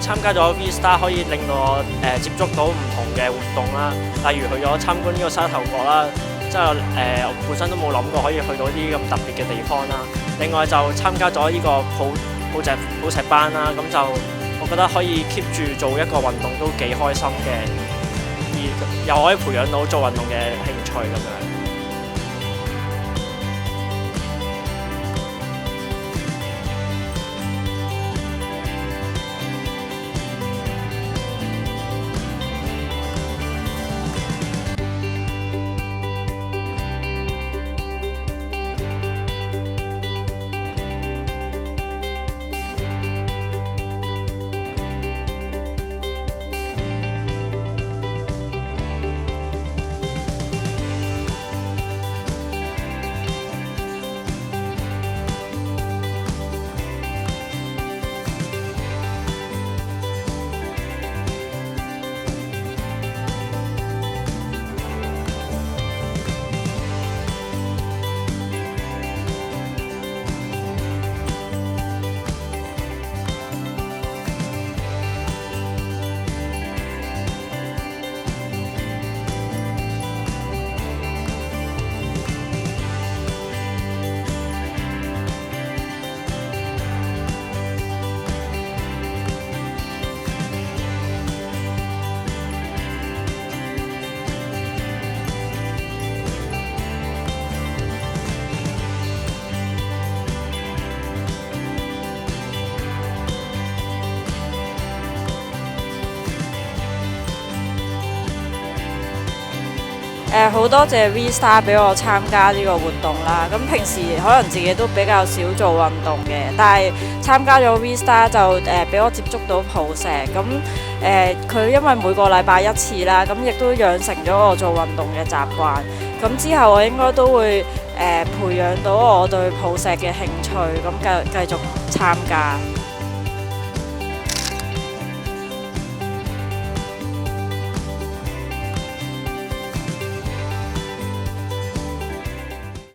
參加咗 V Star 可以令到我接觸到唔同嘅活動啦，例如去咗參觀呢個沙頭角啦，即係我本身都冇諗過可以去到啲咁特別嘅地方啦。另外就參加咗呢個抱石班啦，咁就我覺得可以 keep 住做一個運動都幾開心嘅，而又可以培養到做運動嘅興趣咁樣。好多謝 V Star 俾我參加呢個活動啦。咁平時可能自己都比較少做運動嘅，但係參加咗 V Star 就俾我接觸到抱石。咁佢因為每個禮拜一次啦，咁亦都養成咗我做運動嘅習慣。咁之後我應該都會培養到我對抱石嘅興趣，咁繼續參加。